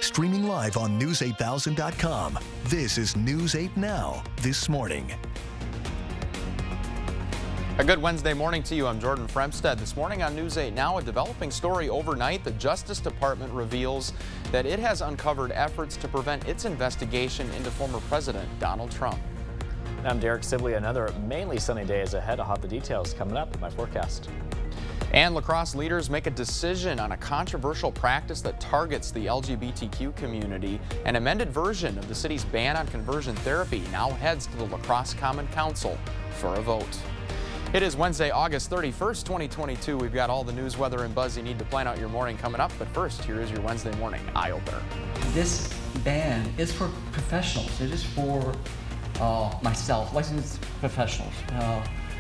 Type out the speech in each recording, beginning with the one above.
Streaming live on News8000.com. This is News 8 Now, this morning. A good Wednesday morning to you. I'm Jordan Fremstad. This morning on News 8 Now, a developing story overnight. The Justice Department reveals that it has uncovered efforts to prevent its investigation into former President Donald Trump. I'm Derek Sibley. Another mainly sunny day is ahead. I'll have the details coming up in my forecast. And La Crosse leaders make a decision on a controversial practice that targets the LGBTQ community. An amended version of the city's ban on conversion therapy now heads to the La Crosse Common Council for a vote. It is Wednesday, August 31st, 2022. We've got all the news, weather, and buzz you need to plan out your morning coming up. But first, here is your Wednesday morning eye-opener. This ban is for professionals. It is for myself, licensed professionals,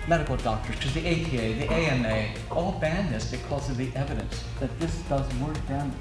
medical doctors, because the APA, the AMA, all ban this because of the evidence that this does more damage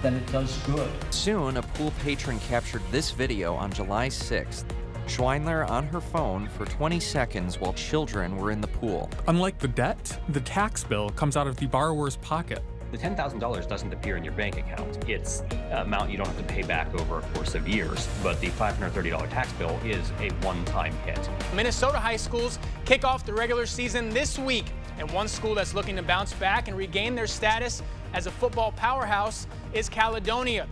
than it does good. Soon, a pool patron captured this video on July 6th. Schweinler on her phone for 20 seconds while children were in the pool. Unlike the debt, the tax bill comes out of the borrower's pocket. The $10,000 doesn't appear in your bank account. It's an amount you don't have to pay back over a course of years, but the $530 tax bill is a one-time hit. Minnesota high schools kick off the regular season this week, and one school that's looking to bounce back and regain their status as a football powerhouse is Caledonia.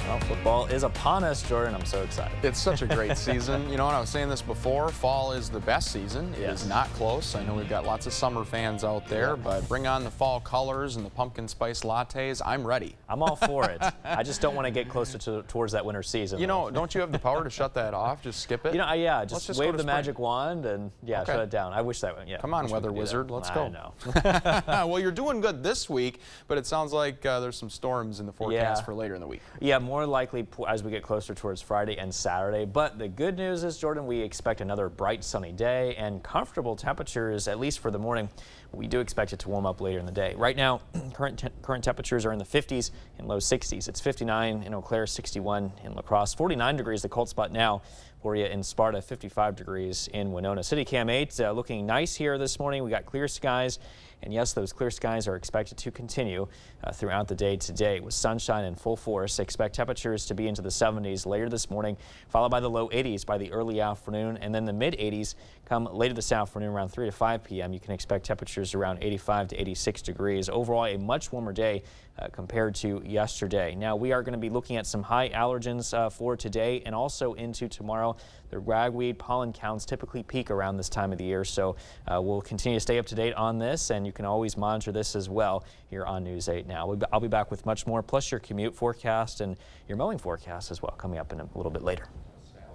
Well, football is upon us, Jordan. I'm so excited. It's such a great season. You know, and I was saying this before, fall is the best season. It is not close. I know we've got lots of summer fans out there, but bring on the fall colors and the pumpkin spice lattes. I'm ready. I'm all for it. I just don't want to get closer towards that winter season. You know, don't you have the power to shut that off? Just skip it? You know, yeah, just wave the magic wand and, shut it down. I wish that would, Come on, weather wizard, let's go. I know. Well, you're doing good this week, but it sounds like there's some storms in the forecast for later in the week. Yeah, more likely as we get closer towards Friday and Saturday. But the good news is, Jordan, we expect another bright sunny day and comfortable temperatures, at least for the morning. We do expect it to warm up later in the day. Right now, current temperatures are in the 50s and low 60s. It's 59 in Eau Claire, 61 in La Crosse, 49 degrees, the cold spot now for you in Sparta, 55 degrees in Winona. City Cam 8 looking nice here this morning. We got clear skies. And yes, those clear skies are expected to continue throughout the day today with sunshine in full force. Expect temperatures to be into the 70s later this morning, followed by the low 80s by the early afternoon, and then the mid 80s come later this afternoon around 3 to 5 p.m. You can expect temperatures around 85 to 86 degrees. Overall, a much warmer day compared to yesterday. Now, we are going to be looking at some high allergens for today and also into tomorrow. The ragweed pollen counts typically peak around this time of the year, so we'll continue to stay up to date on this, and you can always monitor this as well here on News 8 Now. I'll be back with much more, plus your commute forecast and your mowing forecast as well, coming up in a little bit later.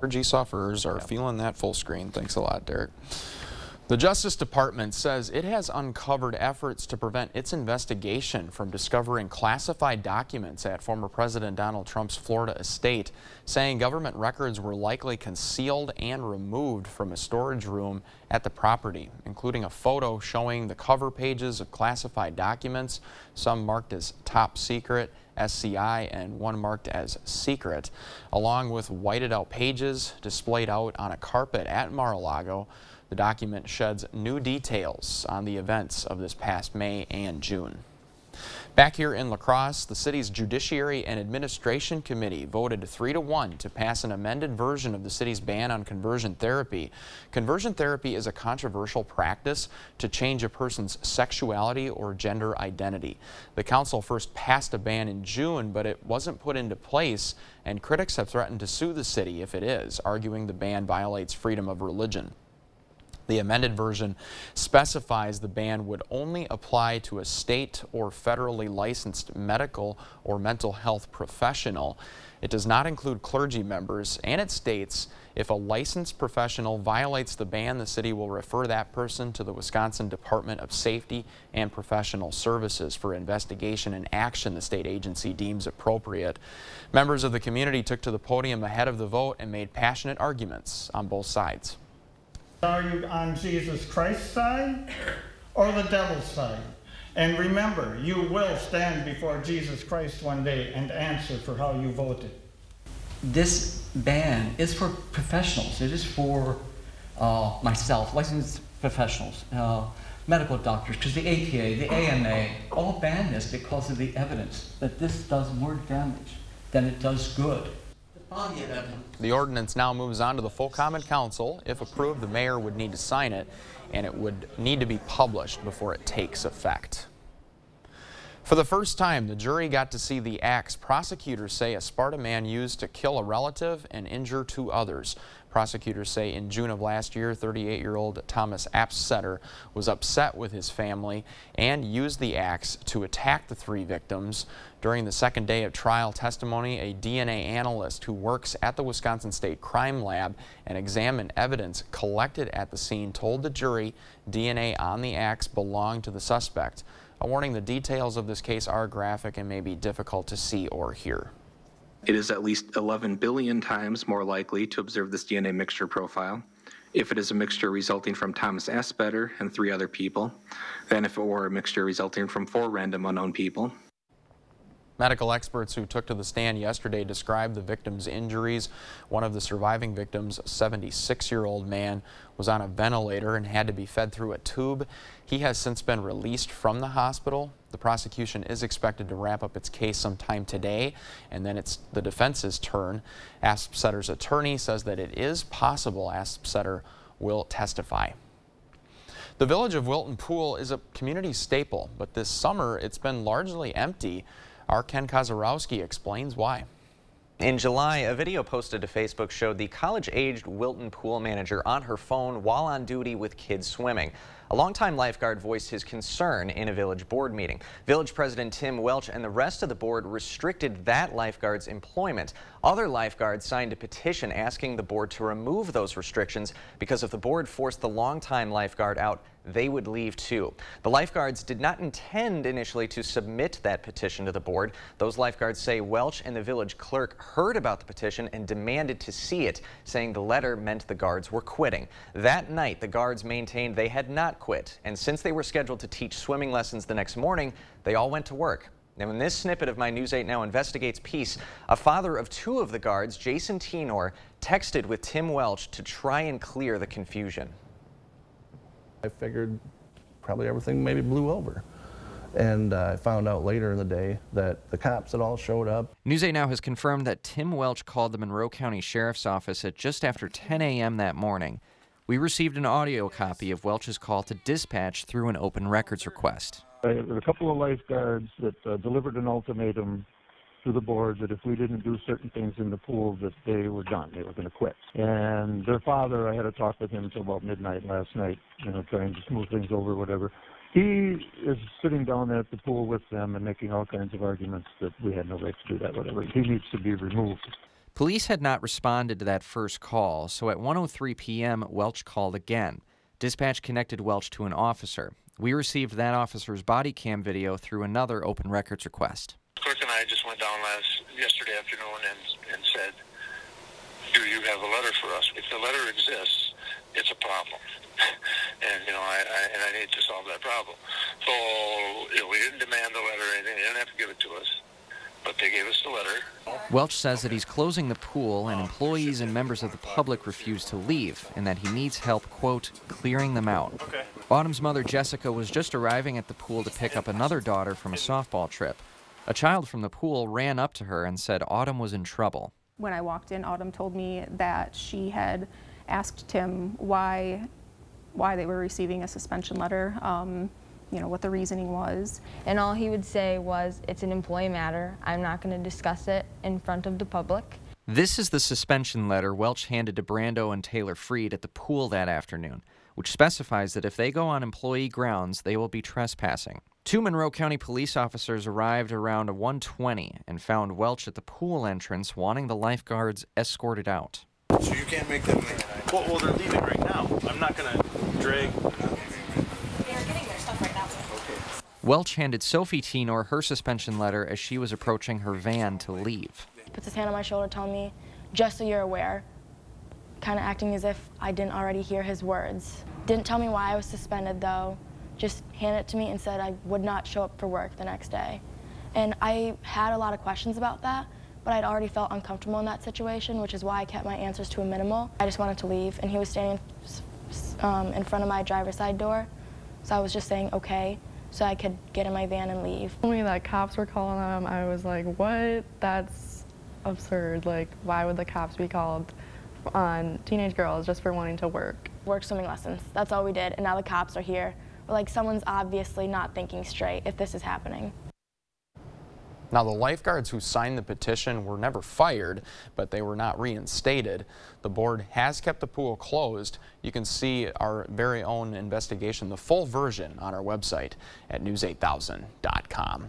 Allergy sufferers are feeling that full screen. Thanks a lot, Derek. The Justice Department says it has uncovered efforts to prevent its investigation from discovering classified documents at former President Donald Trump's Florida estate, saying government records were likely concealed and removed from a storage room at the property, including a photo showing the cover pages of classified documents, some marked as top secret, SCI, and one marked as secret, along with whited out pages displayed out on a carpet at Mar-a-Lago. The document sheds new details on the events of this past May and June. Back here in La Crosse, the city's Judiciary and Administration Committee voted 3-1 to pass an amended version of the city's ban on conversion therapy. Conversion therapy is a controversial practice to change a person's sexuality or gender identity. The council first passed a ban in June, but it wasn't put into place, and critics have threatened to sue the city if it is, arguing the ban violates freedom of religion. The amended version specifies the ban would only apply to a state or federally licensed medical or mental health professional. It does not include clergy members, and it states if a licensed professional violates the ban, the city will refer that person to the Wisconsin Department of Safety and Professional Services for investigation and action the state agency deems appropriate. Members of the community took to the podium ahead of the vote and made passionate arguments on both sides. Are you on Jesus Christ's side or the devil's side? And remember, you will stand before Jesus Christ one day and answer for how you voted. This ban is for professionals. It is for myself, licensed professionals, medical doctors, because the ATA, the AMA, all ban this because of the evidence that this does more damage than it does good. The ordinance now moves on to the full Common Council. If approved, the mayor would need to sign it, and it would need to be published before it takes effect. For the first time, the jury got to see the axe prosecutors say a Sparta man used to kill a relative and injure 2 others. Prosecutors say in June of last year, 38-year-old Thomas Apsetter was upset with his family and used the axe to attack the 3 victims. During the second day of trial testimony, a DNA analyst who works at the Wisconsin State Crime Lab and examined evidence collected at the scene told the jury DNA on the axe belonged to the suspect. A warning, the details of this case are graphic and may be difficult to see or hear. It is at least 11 billion times more likely to observe this DNA mixture profile if it is a mixture resulting from Thomas Apsetter and 3 other people than if it were a mixture resulting from 4 random unknown people. Medical experts who took to the stand yesterday described the victims' injuries. One of the surviving victims, a 76-year-old man, was on a ventilator and had to be fed through a tube. He has since been released from the hospital. The prosecution is expected to wrap up its case sometime today, and then it's the defense's turn. Apsetter's attorney says that it is possible Apsetter will testify. The village of Wilton Pool is a community staple, but this summer it's been largely empty. Our Ken Kozarowski explains why. In July, a video posted to Facebook showed the college-aged Wilton Pool manager on her phone while on duty with kids swimming. A longtime lifeguard voiced his concern in a village board meeting. Village President Tim Welch and the rest of the board restricted that lifeguard's employment. Other lifeguards signed a petition asking the board to remove those restrictions because if the board forced the longtime lifeguard out, they would leave too. The lifeguards did not intend initially to submit that petition to the board. Those lifeguards say Welch and the village clerk heard about the petition and demanded to see it, saying the letter meant the guards were quitting. That night, the guards maintained they had not quit, and since they were scheduled to teach swimming lessons the next morning, they all went to work. Now, in this snippet of my News 8 Now Investigates piece, a father of 2 of the guards, Jason Tenor, texted with Tim Welch to try and clear the confusion. I figured probably everything maybe blew over. And I found out later in the day that the cops had all showed up. News 8 Now has confirmed that Tim Welch called the Monroe County Sheriff's Office at just after 10 a.m. that morning. We received an audio copy of Welch's call to dispatch through an open records request. There were a couple of lifeguards that delivered an ultimatum to the board that if we didn't do certain things in the pool that they were done, they were going to quit. And their father, I had a talk with him until about midnight last night, trying to smooth things over, whatever. He is sitting down there at the pool with them and making all kinds of arguments that we had no right to do that, whatever. He needs to be removed. Police had not responded to that first call, so at 1:03 p.m., Welch called again. Dispatch connected Welch to an officer. We received that officer's body cam video through another open records request. Clerk and I just went down yesterday afternoon and said, do you have a letter for us? If the letter exists, it's a problem. And, I need to solve that problem. So, we didn't demand the letter or anything. They didn't have to give it to us. But they gave us the letter. Welch says that he's closing the pool and employees and members of the public refuse to leave and that he needs help, quote, clearing them out. Okay. Autumn's mother, Jessica, was just arriving at the pool to pick up another daughter from a softball trip. A child from the pool ran up to her and said Autumn was in trouble. When I walked in, Autumn told me that she had asked Tim why they were receiving a suspension letter, what the reasoning was. And all he would say was, it's an employee matter. I'm not going to discuss it in front of the public. This is the suspension letter Welch handed to Brando and Taylor Freed at the pool that afternoon, which specifies that if they go on employee grounds, they will be trespassing. 2 Monroe County police officers arrived around 1:20 and found Welch at the pool entrance wanting the lifeguards escorted out. So you can't make them leave? Well, they're leaving right now. I'm not going to drag... They're getting their stuff right now. Okay. Welch handed Sophie Tenor her suspension letter as she was approaching her van to leave. He puts his hand on my shoulder telling me, just so you're aware, kind of acting as if I didn't already hear his words. Didn't tell me why I was suspended, though. Just handed it to me and said I would not show up for work the next day. And I had a lot of questions about that, but I'd already felt uncomfortable in that situation, which is why I kept my answers to a minimal. I just wanted to leave, and he was standing in front of my driver's side door, So I was just saying okay, so I could get in my van and leave. Told me that cops were calling them. I was like, what? That's absurd. Like, why would the cops be called on teenage girls just for wanting to work? Work swimming lessons. That's all we did, and now the cops are here. We're like, someone's obviously not thinking straight if this is happening. Now, the lifeguards who signed the petition were never fired, but they were not reinstated. The board has kept the pool closed. You can see our very own investigation, the full version, on our website at news8000.com.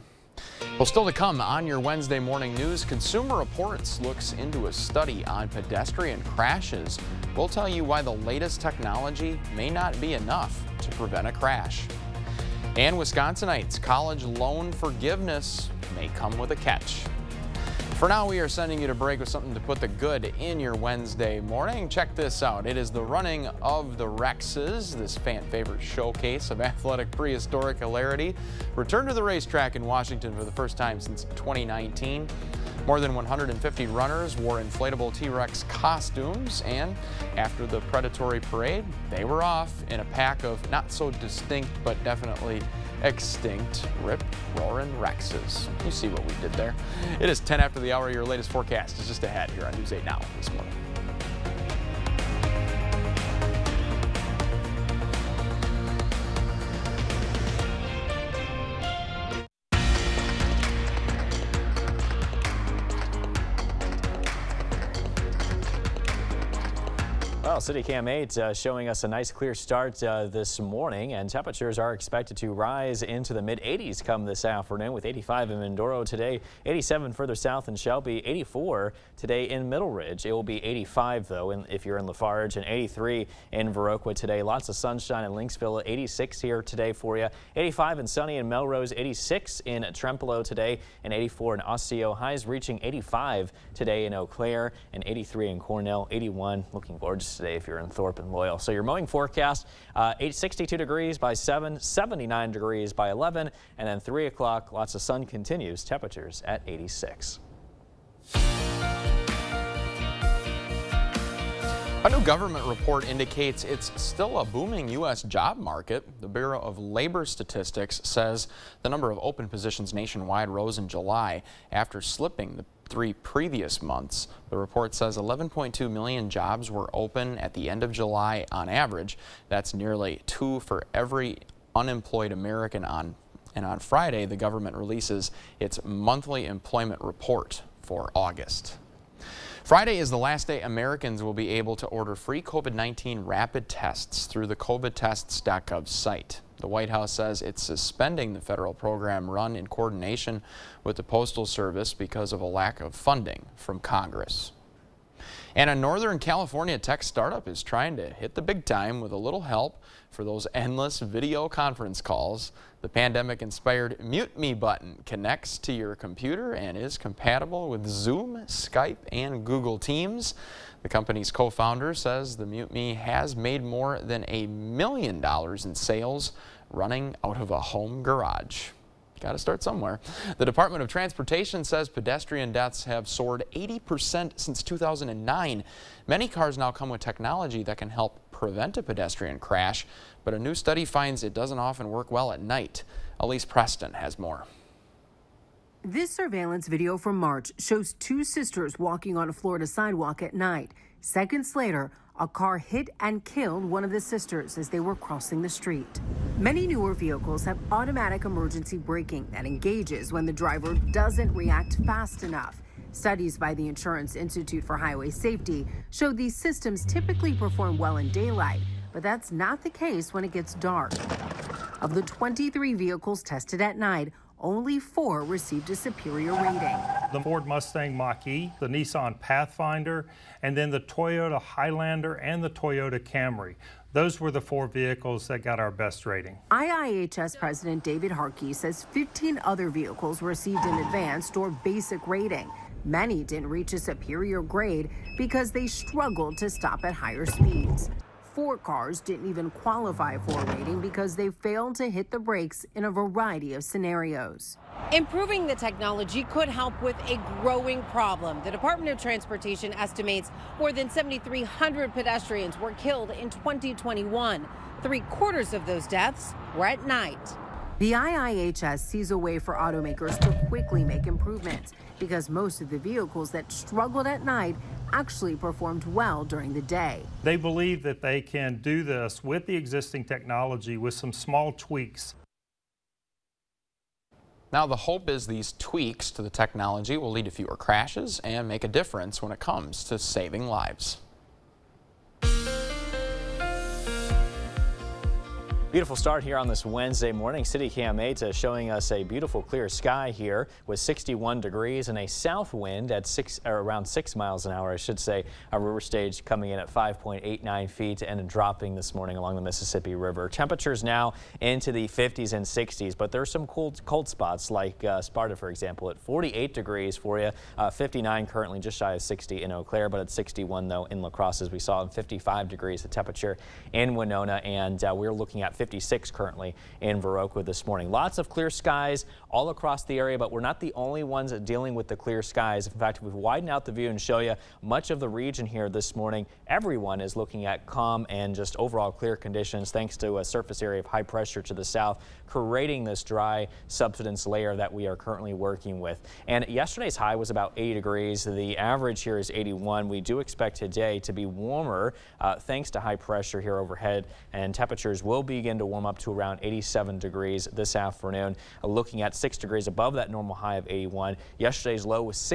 Well, still to come on your Wednesday morning news, Consumer Reports looks into a study on pedestrian crashes. We'll tell you why the latest technology may not be enough to prevent a crash. And Wisconsinites' college loan forgiveness may come with a catch. For now, we are sending you to break with something to put the good in your Wednesday morning. Check this out. It is the running of the Rexes, this fan favorite showcase of athletic prehistoric hilarity. Returned to the racetrack in Washington for the first time since 2019. More than 150 runners wore inflatable T-Rex costumes, and after the predatory parade, they were off in a pack of not so distinct but definitely extinct rip-roaring Rexes. You see what we did there. It is 10 after the hour. Your latest forecast is just ahead here on News 8 Now this morning. Well, City Cam 8 showing us a nice clear start this morning, and temperatures are expected to rise into the mid-80s come this afternoon, with 85 in Mindoro today, 87 further south in Shelby, 84 today in Middle Ridge. It will be 85 though if you're in Lafarge, and 83 in Viroqua today. Lots of sunshine in Lynxville, 86 here today for you. 85 and sunny in Melrose, 86 in Trempealeau today, and 84 in Osseo. Highs reaching 85 today in Eau Claire, and 83 in Cornell, 81 looking gorgeous today if you're in Thorpe and Loyal. So your mowing forecast, 62 degrees by 7, 79 degrees by 11, and then 3 o'clock, lots of sun continues, temperatures at 86. A new government report indicates it's still a booming U.S. job market. The Bureau of Labor Statistics says the number of open positions nationwide rose in July after slipping the 3 previous months. The report says 11.2 million jobs were open at the end of July on average. That's nearly 2 for every unemployed American and on Friday, the government releases its monthly employment report for August. Friday is the last day Americans will be able to order free COVID-19 rapid tests through the covidtests.gov site. The White House says it's suspending the federal program run in coordination with the Postal Service because of a lack of funding from Congress. And a Northern California tech startup is trying to hit the big time with a little help for those endless video conference calls. The pandemic-inspired Mute Me button connects to your computer and is compatible with Zoom, Skype, and Google Teams. The company's co-founder says the Mute Me has made more than $1 million in sales running out of a home garage. Got to start somewhere. The Department of Transportation says pedestrian deaths have soared 80% since 2009. Many cars now come with technology that can help prevent a pedestrian crash, but a new study finds it doesn't often work well at night. Elise Preston has more. This surveillance video from March shows 2 sisters walking on a Florida sidewalk at night. Seconds later, a car hit and killed one of the sisters as they were crossing the street. Many newer vehicles have automatic emergency braking that engages when the driver doesn't react fast enough. Studies by the Insurance Institute for Highway Safety show these systems typically perform well in daylight, but that's not the case when it gets dark. Of the 23 vehicles tested at night, only 4 received a superior rating. The Ford Mustang Mach-E, the Nissan Pathfinder, and then the Toyota Highlander and the Toyota Camry. Those were the 4 vehicles that got our best rating. IIHS President David Harkey says 15 other vehicles received an advanced or basic rating. Many didn't reach a superior grade because they struggled to stop at higher speeds. 4 cars didn't even qualify for a rating because they failed to hit the brakes in a variety of scenarios. Improving the technology could help with a growing problem. The Department of Transportation estimates more than 7,300 pedestrians were killed in 2021. 3/4 of those deaths were at night. The IIHS sees a way for automakers to quickly make improvements because most of the vehicles that struggled at night actually performed well during the day. They believe that they can do this with the existing technology with some small tweaks. Now, the hope is these tweaks to the technology will lead to fewer crashes and make a difference when it comes to saving lives. Beautiful start here on this Wednesday morning. City Cam 8 showing us a beautiful clear sky here with 61 degrees and a south wind at around 6 miles an hour, I should say. A river stage coming in at 5.89 feet and dropping this morning along the Mississippi River. Temperatures now into the 50s and 60s, but there are some cold spots like Sparta, for example, at 48 degrees for you. 59 currently, just shy of 60 in Eau Claire, but at 61 though in La Crosse, as we saw, and 55 degrees the temperature in Winona, and we're looking at 56 currently in Viroqua this morning. Lots of clear skies all across the area, but we're not the only ones dealing with the clear skies. In fact, we've widened out the view and show you much of the region here this morning. Everyone is looking at calm and just overall clear conditions thanks to a surface area of high pressure to the south, creating this dry subsidence layer that we are currently working with. And yesterday's high was about 80 degrees. The average here is 81. We do expect today to be warmer thanks to high pressure here overhead, and temperatures will begin to warm up to around 87 degrees this afternoon, looking at 6 degrees above that normal high of 81. Yesterday's low was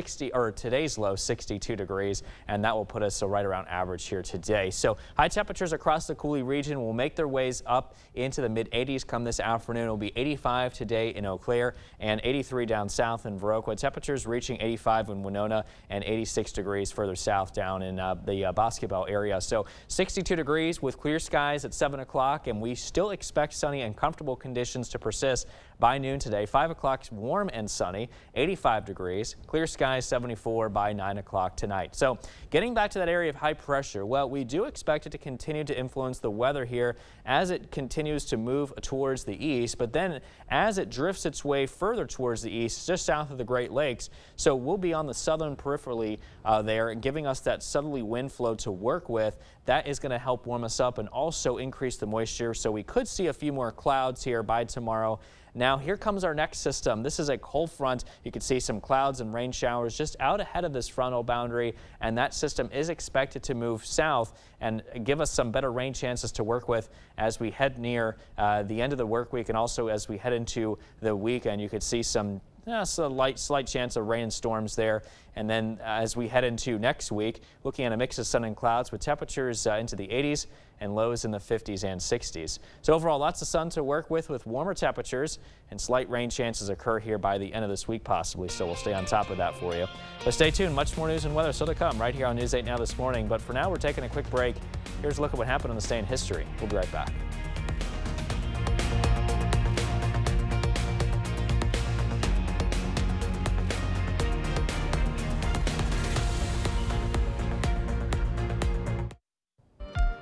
today's low 62 degrees, and that will put us right around average here today. So high temperatures across the Coulee region will make their ways up into the mid 80s come this afternoon. It will be 85 today in Eau Claire and 83 down south in Viroqua. Temperatures reaching 85 in Winona and 86 degrees further south down in the basketball area. So 62 degrees with clear skies at 7 o'clock, and we still expect sunny and comfortable conditions to persist by noon today. 5 o'clock warm and sunny, 85 degrees, clear skies 74 by 9 o'clock tonight. So getting back to that area of high pressure, well, we do expect it to continue to influence the weather here as it continues to move towards the east, but then as it drifts its way further towards the east, just south of the Great Lakes. So we'll be on the southern periphery there, giving us that southerly wind flow to work with. That is going to help warm us up and also increase the moisture. So we could see a few more clouds here by tomorrow. Now here comes our next system. This is a cold front. You can see some clouds and rain showers just out ahead of this frontal boundary, and that system is expected to move south and give us some better rain chances to work with as we head near the end of the work week, and also as we head into the weekend. You could see some slight chance of rain and storms there. And then as we head into next week, looking at a mix of sun and clouds with temperatures into the 80s and lows in the 50s and 60s. So overall, lots of sun to work with warmer temperatures, and slight rain chances occur here by the end of this week possibly. So we'll stay on top of that for you. But stay tuned. Much more news and weather still to come right here on News 8 Now this morning. But for now, we're taking a quick break. Here's a look at what happened on this day in history. We'll be right back.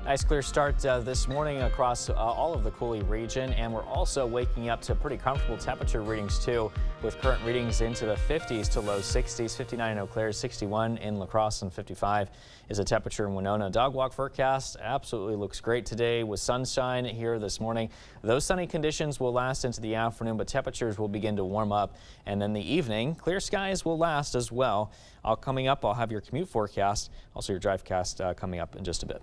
Nice clear start this morning across all of the Coulee region, and we're also waking up to pretty comfortable temperature readings too, with current readings into the 50s to low 60s. 59 in Eau Claire, 61 in La Crosse, and 55 is the temperature in Winona. Dog walk forecast absolutely looks great today with sunshine here this morning. Those sunny conditions will last into the afternoon, but temperatures will begin to warm up, and then the evening clear skies will last as well. Coming up, I'll have your commute forecast, also your drivecast coming up in just a bit.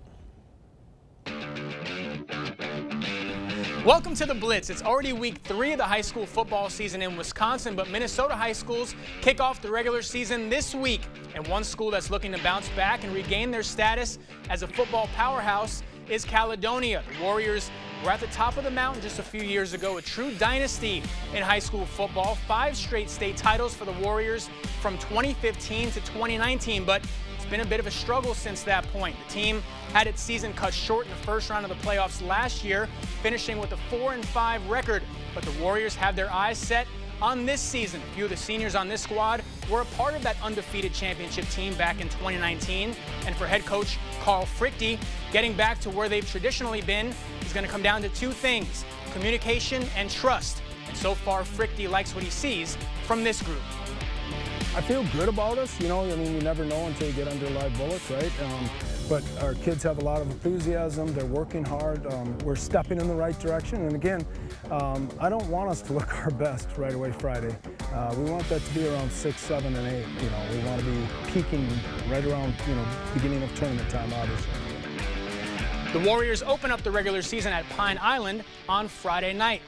Welcome to the Blitz. It's already week 3 of the high school football season in Wisconsin, but Minnesota high schools kick off the regular season this week. And one school that's looking to bounce back and regain their status as a football powerhouse is Caledonia. The Warriors were at the top of the mountain just a few years ago, a true dynasty in high school football. 5 straight state titles for the Warriors from 2015 to 2019, but it's been a bit of a struggle since that point. The team had its season cut short in the first round of the playoffs last year, finishing with a 4-5 record. But the Warriors have their eyes set on this season. A few of the seniors on this squad were a part of that undefeated championship team back in 2019. And for head coach Carl Frichte, getting back to where they've traditionally been is going to come down to 2 things: communication and trust. And so far, Frichte likes what he sees from this group. I feel good about us, you know. I mean, you never know until you get under live bullets, right? but our kids have a lot of enthusiasm. They're working hard. We're stepping in the right direction. And again, I don't want us to look our best right away Friday. We want that to be around 6, 7, and 8. You know, we want to be peaking right around, you know, beginning of tournament time, obviously. The Warriors open up the regular season at Pine Island on Friday night.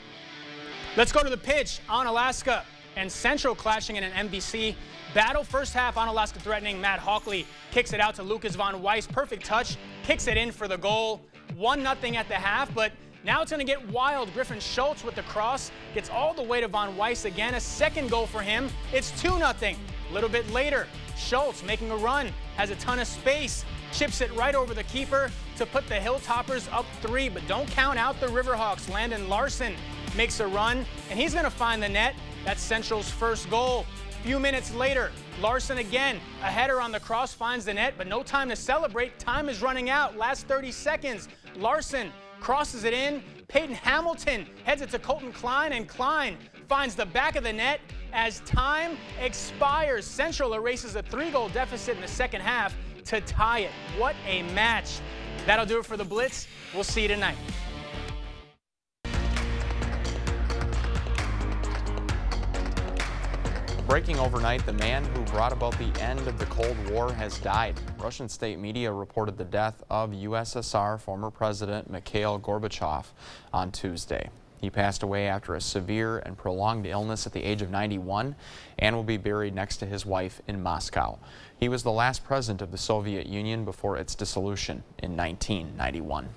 Let's go to the pitch. Onalaska and Central clashing in an MVC battle. First half, Onalaska threatening. Matt Hockley kicks it out to Lucas Von Weiss. Perfect touch. Kicks it in for the goal. 1-0 at the half, but now it's going to get wild. Griffin Schultz with the cross. Gets all the way to Von Weiss again. A second goal for him. It's 2-0. A little bit later, Schultz making a run. Has a ton of space. Chips it right over the keeper to put the Hilltoppers up 3, but don't count out the Riverhawks. Landon Larson makes a run, and he's going to find the net. That's Central's first goal. A few minutes later, Larson again, a header on the cross, finds the net, but no time to celebrate. Time is running out. Last 30 seconds. Larson crosses it in. Peyton Hamilton heads it to Colton Klein, and Klein finds the back of the net as time expires. Central erases a 3-goal deficit in the second half to tie it. What a match. That'll do it for the Blitz. We'll see you tonight. Breaking overnight, the man who brought about the end of the Cold War has died. Russian state media reported the death of USSR former President Mikhail Gorbachev on Tuesday. He passed away after a severe and prolonged illness at the age of 91 and will be buried next to his wife in Moscow. He was the last president of the Soviet Union before its dissolution in 1991.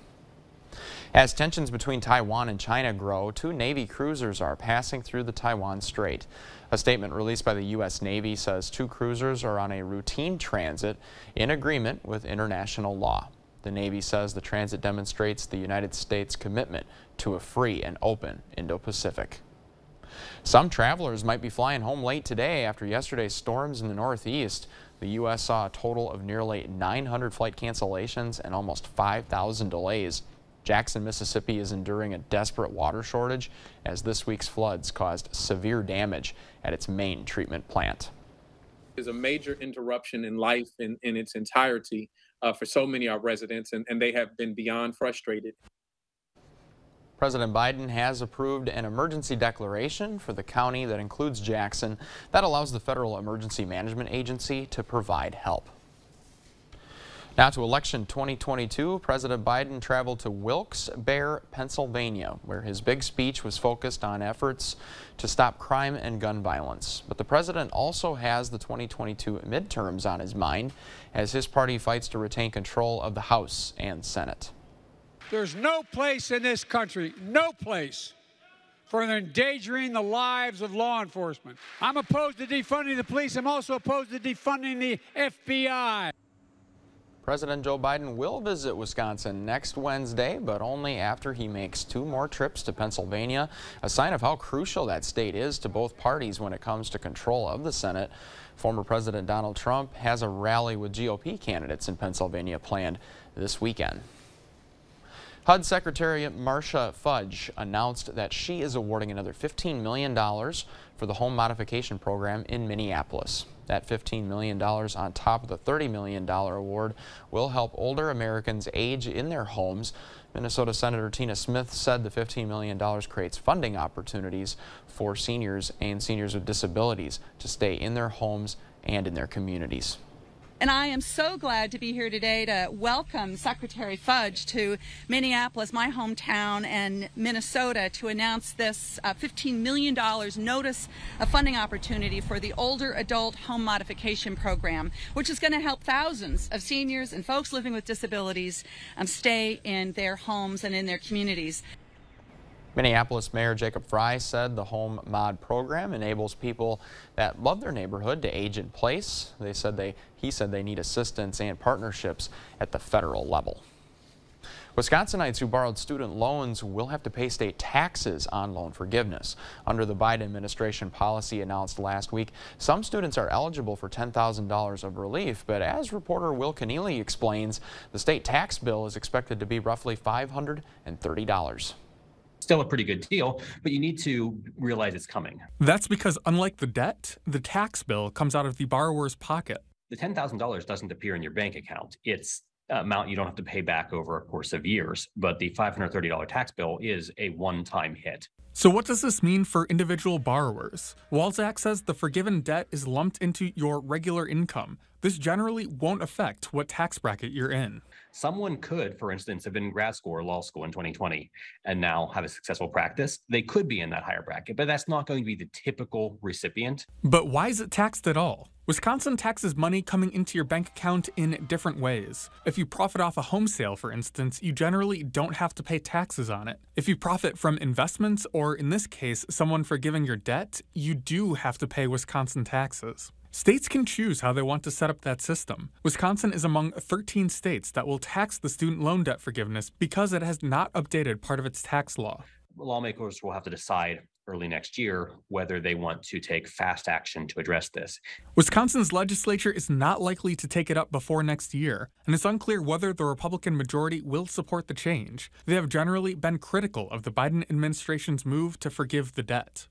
As tensions between Taiwan and China grow, 2 Navy cruisers are passing through the Taiwan Strait. A statement released by the U.S. Navy says 2 cruisers are on a routine transit in agreement with international law. The Navy says the transit demonstrates the United States' commitment to a free and open Indo-Pacific. Some travelers might be flying home late today after yesterday's storms in the Northeast. The U.S. saw a total of nearly 900 flight cancellations and almost 5,000 delays. Jackson, Mississippi is enduring a desperate water shortage as this week's floods caused severe damage at its main treatment plant. There's a major interruption in life in its entirety for so many of our residents, and they have been beyond frustrated. President Biden has approved an emergency declaration for the county that includes Jackson that allows the Federal Emergency Management Agency to provide help. Now to election 2022, President Biden traveled to Wilkes-Barre, Pennsylvania, where his big speech was focused on efforts to stop crime and gun violence. But the president also has the 2022 midterms on his mind as his party fights to retain control of the House and Senate. There's no place in this country, no place, for endangering the lives of law enforcement. I'm opposed to defunding the police. I'm also opposed to defunding the FBI. President Joe Biden will visit Wisconsin next Wednesday, but only after he makes 2 more trips to Pennsylvania, a sign of how crucial that state is to both parties when it comes to control of the Senate. Former President Donald Trump has a rally with GOP candidates in Pennsylvania planned this weekend. HUD Secretary Marcia Fudge announced that she is awarding another $15 million for the home modification program in Minneapolis. That $15 million on top of the $30 million award will help older Americans age in their homes. Minnesota Senator Tina Smith said the $15 million creates funding opportunities for seniors and seniors with disabilities to stay in their homes and in their communities. And I am so glad to be here today to welcome Secretary Fudge to Minneapolis, my hometown, and Minnesota to announce this $15 million notice of funding opportunity for the older adult home modification program, which is going to help thousands of seniors and folks living with disabilities stay in their homes and in their communities. Minneapolis Mayor Jacob Fry said the home mod program enables people that love their neighborhood to age in place. He said they need assistance and partnerships at the federal level. Wisconsinites who borrowed student loans will have to pay state taxes on loan forgiveness. Under the Biden administration policy announced last week, some students are eligible for $10,000 of relief, but as reporter Will Keneally explains, the state tax bill is expected to be roughly $530. Still a pretty good deal, but you need to realize it's coming. That's because unlike the debt, the tax bill comes out of the borrower's pocket. The $10,000 doesn't appear in your bank account. It's amount you don't have to pay back over a course of years, but the $530 tax bill is a one-time hit. So what does this mean for individual borrowers? Walzak says the forgiven debt is lumped into your regular income. This generally won't affect what tax bracket you're in. Someone could, for instance, have been in grad school or law school in 2020 and now have a successful practice. They could be in that higher bracket, but that's not going to be the typical recipient. But why is it taxed at all? Wisconsin taxes money coming into your bank account in different ways. If you profit off a home sale, for instance, you generally don't have to pay taxes on it. If you profit from investments, or in this case, someone forgiving your debt, you do have to pay Wisconsin taxes. States can choose how they want to set up that system. Wisconsin is among 13 states that will tax the student loan debt forgiveness because it has not updated part of its tax law. Lawmakers will have to decide early next year whether they want to take fast action to address this. Wisconsin's legislature is not likely to take it up before next year, and it's unclear whether the Republican majority will support the change. They have generally been critical of the Biden administration's move to forgive the debt.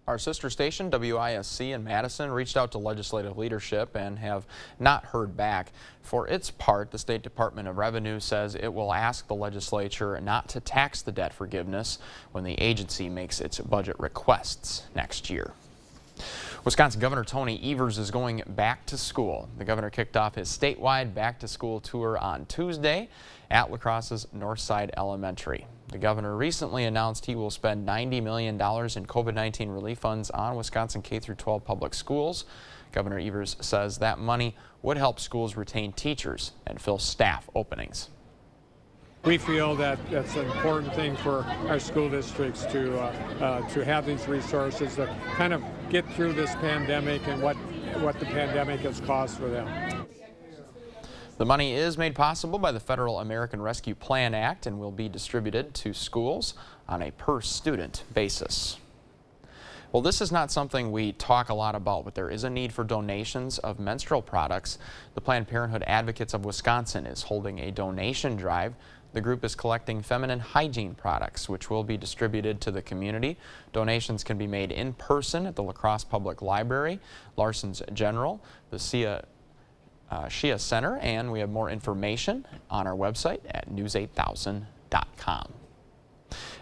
Our sister station, WISC in Madison, reached out to legislative leadership and have not heard back. For its part, the State Department of Revenue says it will ask the legislature not to tax the debt forgiveness when the agency makes its budget requests next year. Wisconsin Governor Tony Evers is going back to school. The governor kicked off his statewide back-to-school tour on Tuesday at La Crosse's Northside Elementary. The governor recently announced he will spend $90 million in COVID-19 relief funds on Wisconsin K-12 public schools. Governor Evers says that money would help schools retain teachers and fill staff openings. We feel that that's an important thing for our school districts to have these resources to kind of get through this pandemic and what the pandemic has caused for them. The money is made possible by the Federal American Rescue Plan Act and will be distributed to schools on a per-student basis. Well, this is not something we talk a lot about, but there is a need for donations of menstrual products. The Planned Parenthood Advocates of Wisconsin is holding a donation drive. The group is collecting feminine hygiene products, which will be distributed to the community. Donations can be made in person at the La Crosse Public Library, Larson's General, the Shia Center, and we have more information on our website at news8000.com.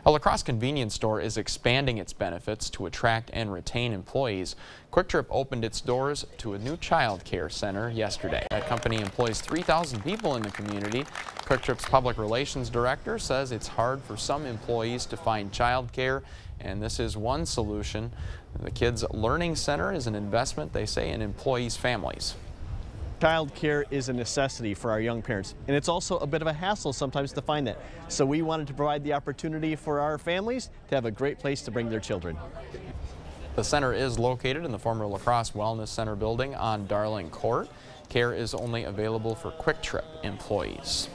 A La Crosse convenience store is expanding its benefits to attract and retain employees. Quick Trip opened its doors to a new child care center yesterday. That company employs 3,000 people in the community. Quick Trip's public relations director says it's hard for some employees to find child care, and this is one solution. The Kids Learning Center is an investment, they say, in employees' families. Child care is a necessity for our young parents, and it's also a bit of a hassle sometimes to find that. So we wanted to provide the opportunity for our families to have a great place to bring their children. The center is located in the former La Crosse Wellness Center building on Darling Court. Care is only available for Quick Trip employees.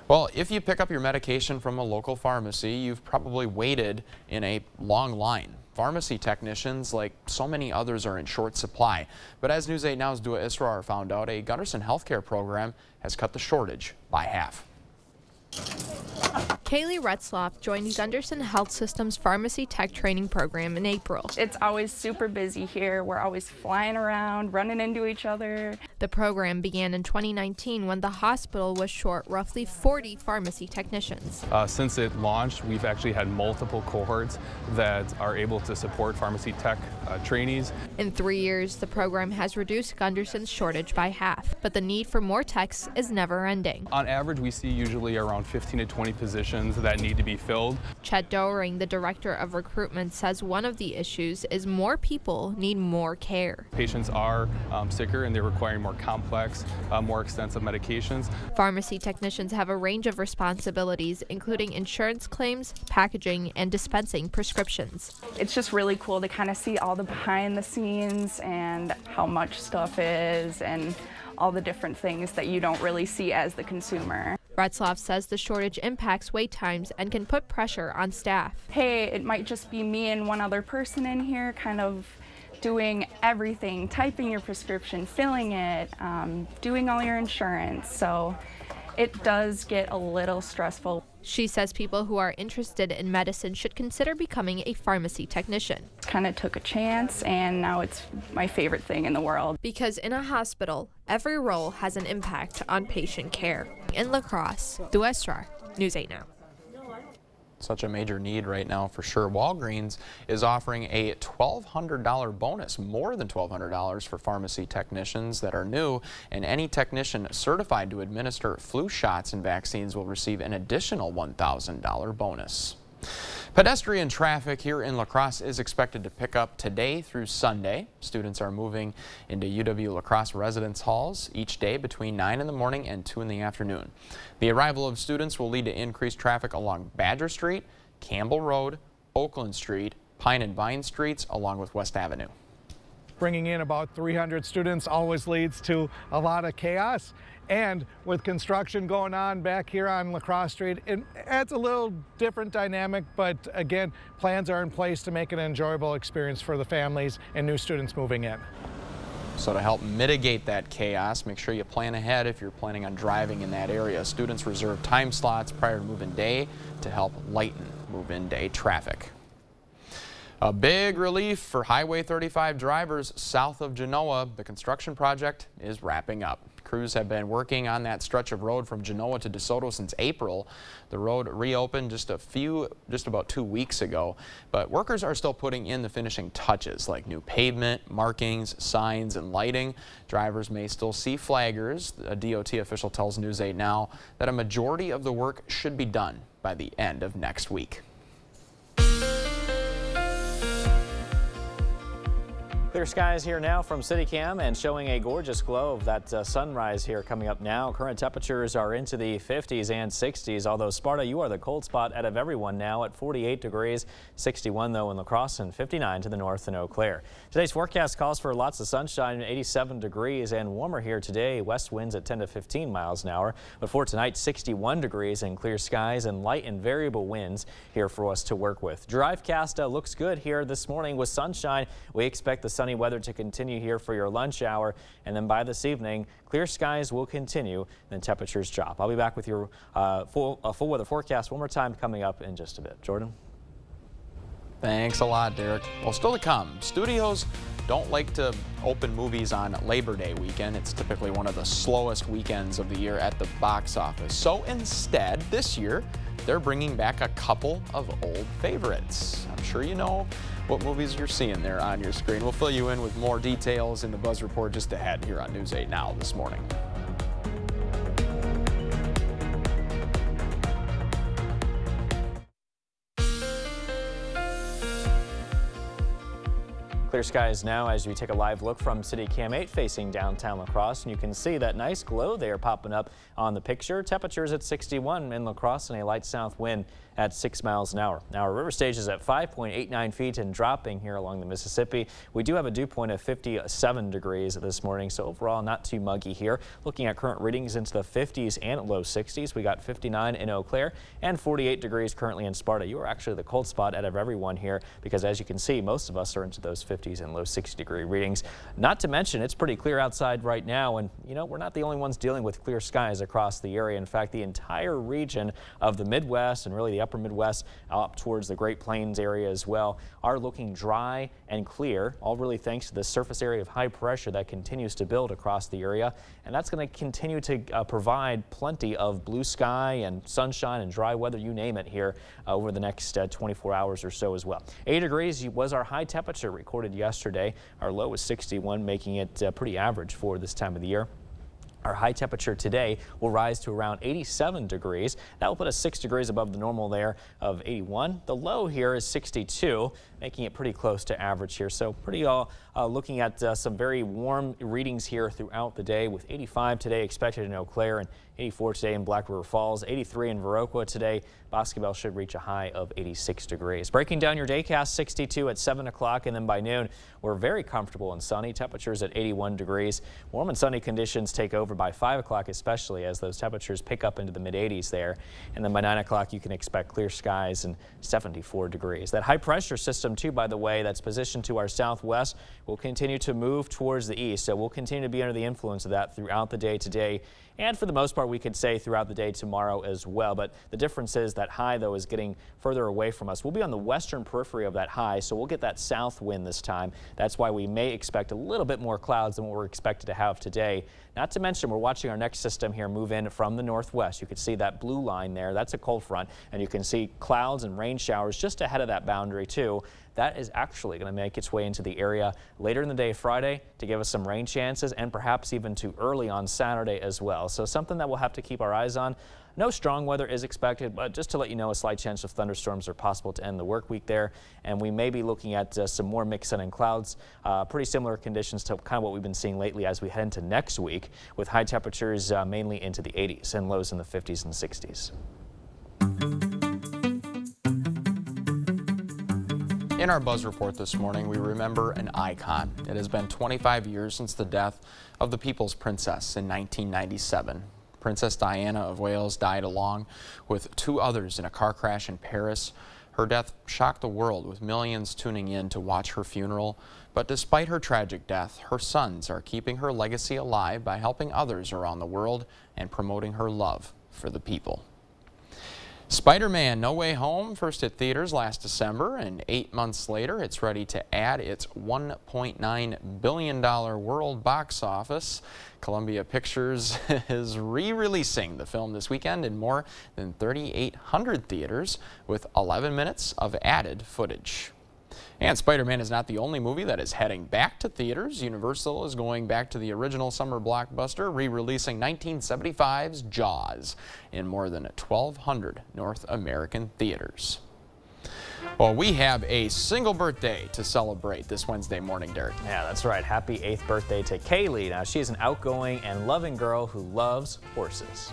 Well, if you pick up your medication from a local pharmacy, you've probably waited in a long line. Pharmacy technicians, like so many others, are in short supply. But as News 8 Now's Dua Israr found out, a Gunderson healthcare program has cut the shortage by half. Kaylee Retzloff joined Gunderson Health System's pharmacy tech training program in April. It's always super busy here. We're always flying around, running into each other. The program began in 2019 when the hospital was short roughly 40 pharmacy technicians. Since it launched, we've actually had multiple cohorts that are able to support pharmacy tech trainees. In 3 years, the program has reduced Gunderson's shortage by half, but the need for more techs is never ending. On average, we see usually around 15 to 20 positions that need to be filled. Chet Doering, the director of recruitment, says one of the issues is more people need more care. Patients are sicker and they're requiring more complex, more extensive medications. Pharmacy technicians have a range of responsibilities, including insurance claims, packaging, and dispensing prescriptions. It's just really cool to kind of see all the behind the scenes and how much stuff is and all the different things that you don't really see as the consumer. Retzloff says the shortage impacts wait times and can put pressure on staff. Hey, it might just be me and one other person in here kind of doing everything, typing your prescription, filling it, doing all your insurance. So It does get a little stressful. She says people who are interested in medicine should consider becoming a pharmacy technician. Kind of took a chance, and now it's my favorite thing in the world. Because in a hospital, every role has an impact on patient care. In La Crosse, Duestra, News 8 Now. Such a major need right now for sure. Walgreens is offering a $1,200 bonus, more than $1,200 for pharmacy technicians that are new, and any technician certified to administer flu shots and vaccines will receive an additional $1,000 bonus. Pedestrian traffic here in La Crosse is expected to pick up today through Sunday. Students are moving into UW La Crosse residence halls each day between 9 in the morning and 2 in the afternoon. The arrival of students will lead to increased traffic along Badger Street, Campbell Road, Oakland Street, Pine and Vine Streets, along with West Avenue. Bringing in about 300 students always leads to a lot of chaos. And with construction going on back here on La Crosse Street, it adds a little different dynamic, but again, plans are in place to make it an enjoyable experience for the families and new students moving in. So to help mitigate that chaos, make sure you plan ahead if you're planning on driving in that area. Students reserve time slots prior to move-in day to help lighten move-in day traffic. A big relief for Highway 35 drivers south of Genoa. The construction project is wrapping up. Crews have been working on that stretch of road from Genoa to DeSoto since April. The road reopened just about 2 weeks ago, but workers are still putting in the finishing touches like new pavement, markings, signs, and lighting. Drivers may still see flaggers. A DOT official tells News 8 Now that a majority of the work should be done by the end of next week. Clear skies here now from CityCam and showing a gorgeous glow of that sunrise here coming up now. Current temperatures are into the 50s and 60s, although Sparta, you are the cold spot out of everyone now at 48 degrees, 61 though in La Crosse, and 59 to the north in Eau Claire. Today's forecast calls for lots of sunshine, 87 degrees and warmer here today. West winds at 10 to 15 miles an hour. But for tonight, 61 degrees and clear skies and light and variable winds here for us to work with. Drivecast looks good here this morning with sunshine. We expect the sunny weather to continue here for your lunch hour, and then by this evening clear skies will continue, then temperatures drop. I'll be back with your full weather forecast one more time coming up in just a bit. Jordan. Thanks a lot, Derek. Well, still to come, studios don't like to open movies on Labor Day weekend. It's typically one of the slowest weekends of the year at the box office. So instead, this year, they're bringing back a couple of old favorites. I'm sure you know what movies you're seeing there on your screen. We'll fill you in with more details in the Buzz Report just ahead here on News 8 Now this morning. Clear skies now as we take a live look from CityCam 8 facing downtown La Crosse, and you can see that nice glow there popping up on the picture. Temperatures at 61 in La Crosse and a light south wind at 6 miles an hour. Now our river stage is at 5.89 feet and dropping here along the Mississippi. We do have a dew point of 57 degrees this morning, so overall not too muggy here. Looking at current readings into the 50s and low 60s, we got 59 in Eau Claire and 48 degrees currently in Sparta. You are actually the cold spot out of everyone here because, as you can see, most of us are into those 50s and low 60-degree readings. Not to mention, it's pretty clear outside right now, and you know, we're not the only ones dealing with clear skies across the area. In fact, the entire region of the Midwest and really the upper Midwest up towards the Great Plains area as well are looking dry and clear, all really thanks to the surface area of high pressure that continues to build across the area, and that's going to continue to provide plenty of blue sky and sunshine and dry weather, you name it, here over the next 24 hours or so as well. 80 degrees was our high temperature recorded yesterday. Our low was 61, making it pretty average for this time of the year. Our high temperature today will rise to around 87 degrees. That will put us 6 degrees above the normal there of 81. The low here is 62, making it pretty close to average here. So pretty looking at some very warm readings here throughout the day, with 85 today expected in Eau Claire and 84 today in Black River Falls, 83 in Viroqua today. Boscobel should reach a high of 86 degrees. Breaking down your daycast, 62 at 7 o'clock, and then by noon, we're very comfortable and sunny. Temperatures at 81 degrees. Warm and sunny conditions take over by 5 o'clock, especially as those temperatures pick up into the mid-80s there. And then by 9 o'clock, you can expect clear skies and 74 degrees. That high pressure system, too, by the way, that's positioned to our southwest, will continue to move towards the east. So we'll continue to be under the influence of that throughout the day today. And for the most part, similar, we could say, throughout the day tomorrow as well. But the difference is that high, though, is getting further away from us. We'll be on the western periphery of that high, so we'll get that south wind this time. That's why we may expect a little bit more clouds than what we're expected to have today. Not to mention, we're watching our next system here move in from the northwest. You can see that blue line there. That's a cold front, and you can see clouds and rain showers just ahead of that boundary, too. That is actually going to make its way into the area later in the day Friday to give us some rain chances, and perhaps even too early on Saturday as well. So something that we'll have to keep our eyes on. No strong weather is expected, but just to let you know, a slight chance of thunderstorms are possible to end the work week there. And we may be looking at some more mixed sun and clouds. Pretty similar conditions to kind of what we've been seeing lately as we head into next week, with high temperatures mainly into the 80s and lows in the 50s and 60s. In our Buzz Report this morning, we remember an icon. It has been 25 years since the death of the People's Princess in 1997. Princess Diana of Wales died along with 2 others in a car crash in Paris. Her death shocked the world, with millions tuning in to watch her funeral. But despite her tragic death, her sons are keeping her legacy alive by helping others around the world and promoting her love for the people. Spider-Man No Way Home first hit theaters last December, and 8 months later it's ready to add its $1.9 billion world box office. Columbia Pictures is re-releasing the film this weekend in more than 3,800 theaters with 11 minutes of added footage. And Spider-Man is not the only movie that is heading back to theaters. Universal is going back to the original summer blockbuster, re-releasing 1975's Jaws in more than 1,200 North American theaters. Well, we have a single birthday to celebrate this Wednesday morning, Derek. Yeah, that's right. Happy 8th birthday to Kaylee. Now, she's an outgoing and loving girl who loves horses.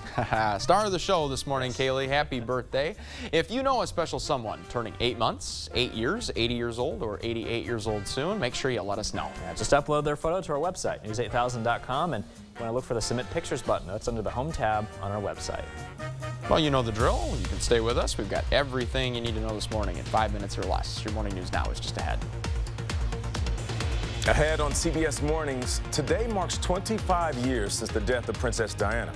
Star of the show this morning, Kaylee. Happy birthday. If you know a special someone turning 8 months, 8 years, 80 years old, or 88 years old soon, make sure you let us know. Yeah, just upload their photo to our website, news8000.com, and you want to look for the Submit Pictures button. That's under the Home tab on our website. Well, you know the drill. You can stay with us. We've got everything you need to know this morning in 5 minutes or less. Your morning news now is just ahead. Ahead on CBS Mornings, today marks 25 years since the death of Princess Diana.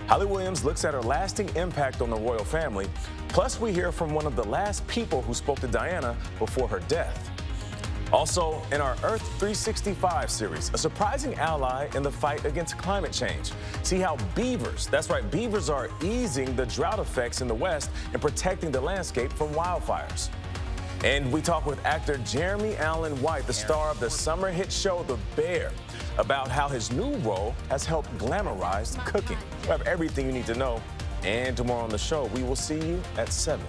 Holly Williams looks at her lasting impact on the royal family. Plus, we hear from one of the last people who spoke to Diana before her death. Also, in our Earth 365 series, a surprising ally in the fight against climate change. See how beavers, that's right, beavers are easing the drought effects in the West and protecting the landscape from wildfires. And we talk with actor Jeremy Allen White, the star of the summer hit show The Bear, about how his new role has helped glamorize cooking. We have everything you need to know. And tomorrow on the show, we will see you at 7.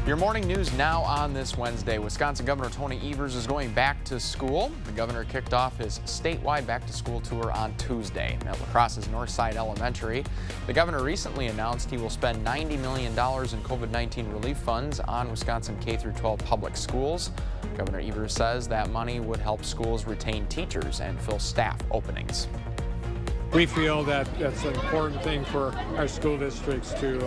Your morning news now on this Wednesday. Wisconsin Governor Tony Evers is going back to school. The governor kicked off his statewide back-to-school tour on Tuesday at La Crosse's Northside Elementary. The governor recently announced he will spend $90 million in COVID-19 relief funds on Wisconsin K-12 public schools. Governor Evers says that money would help schools retain teachers and fill staff openings. We feel that that's an important thing for our school districts to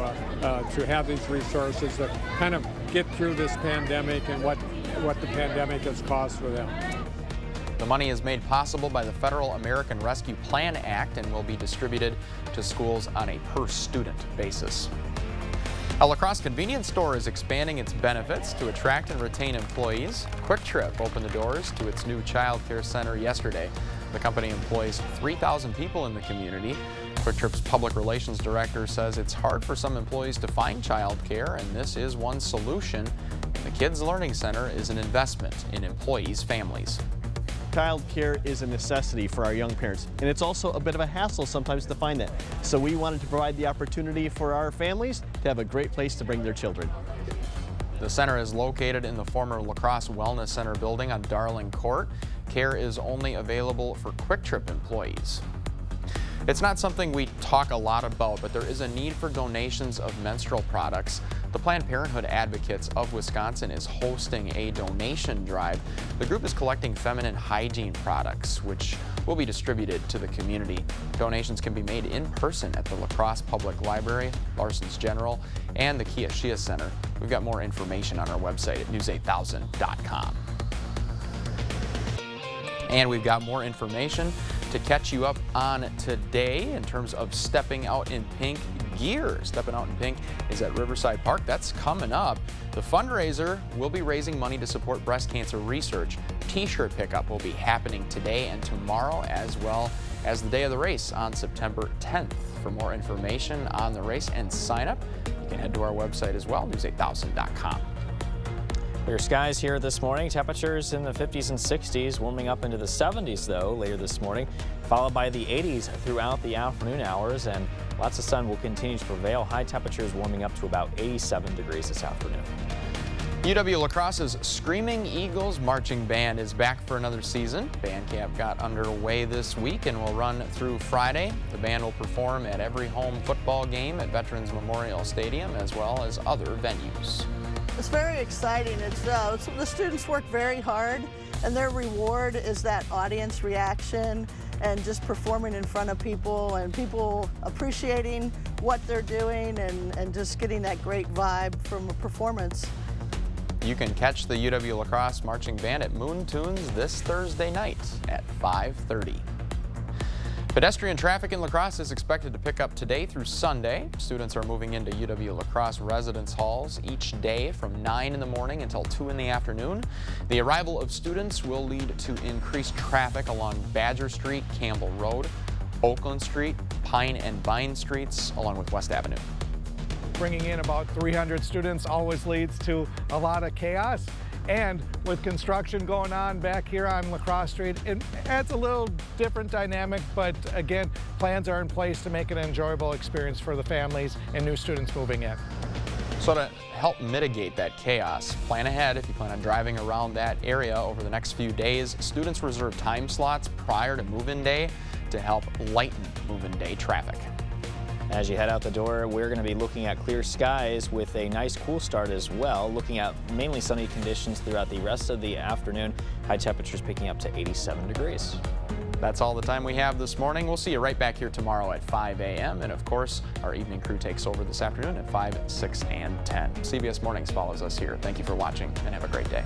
have these resources to kind of get through this pandemic and what the pandemic has caused for them. The money is made possible by the Federal American Rescue Plan Act and will be distributed to schools on a per-student basis. A La Crosse convenience store is expanding its benefits to attract and retain employees. Quick Trip opened the doors to its new child care center yesterday. The company employs 3,000 people in the community. Quick Trip's public relations director says it's hard for some employees to find child care, and this is one solution. The Kids Learning Center is an investment in employees' families. Child care is a necessity for our young parents, and it's also a bit of a hassle sometimes to find that. So we wanted to provide the opportunity for our families to have a great place to bring their children. The center is located in the former La Crosse Wellness Center building on Darling Court. Care is only available for Quick Trip employees. It's not something we talk a lot about, but there is a need for donations of menstrual products. The Planned Parenthood Advocates of Wisconsin is hosting a donation drive. The group is collecting feminine hygiene products, which will be distributed to the community. Donations can be made in person at the La Crosse Public Library, Larson's General, and the Kia Center. We've got more information on our website at news8000.com. And we've got more information to catch you up on today in terms of stepping out in pink gear. Stepping out in pink is at Riverside Park. That's coming up. The fundraiser will be raising money to support breast cancer research. T-shirt pickup will be happening today and tomorrow, as well as the day of the race on September 10th. For more information on the race and sign up, you can head to our website as well, news8000.com. Clear skies here this morning. Temperatures in the 50s and 60s, warming up into the 70s though later this morning, followed by the 80s throughout the afternoon hours, and lots of sun will continue to prevail. High temperatures warming up to about 87 degrees this afternoon. UW La Crosse's Screaming Eagles Marching Band is back for another season. Band camp got underway this week and will run through Friday. The band will perform at every home football game at Veterans Memorial Stadium, as well as other venues. It's very exciting. The students work very hard, and their reward is that audience reaction and just performing in front of people and people appreciating what they're doing and just getting that great vibe from a performance. You can catch the UW La Crosse Marching Band at Moon Tunes this Thursday night at 5:30. Pedestrian traffic in La Crosse is expected to pick up today through Sunday. Students are moving into UW La Crosse residence halls each day from 9 in the morning until 2 in the afternoon. The arrival of students will lead to increased traffic along Badger Street, Campbell Road, Oakland Street, Pine and Vine Streets, along with West Avenue. Bringing in about 300 students always leads to a lot of chaos. And with construction going on back here on La Crosse Street, it adds a little different dynamic, but again, plans are in place to make it an enjoyable experience for the families and new students moving in. So to help mitigate that chaos, plan ahead if you plan on driving around that area over the next few days. Students reserve time slots prior to move-in day to help lighten move-in day traffic. As you head out the door, we're going to be looking at clear skies with a nice cool start as well. Looking at mainly sunny conditions throughout the rest of the afternoon. High temperatures picking up to 87 degrees. That's all the time we have this morning. We'll see you right back here tomorrow at 5 a.m. And of course, our evening crew takes over this afternoon at 5, 6, and 10. CBS Mornings follows us here. Thank you for watching and have a great day.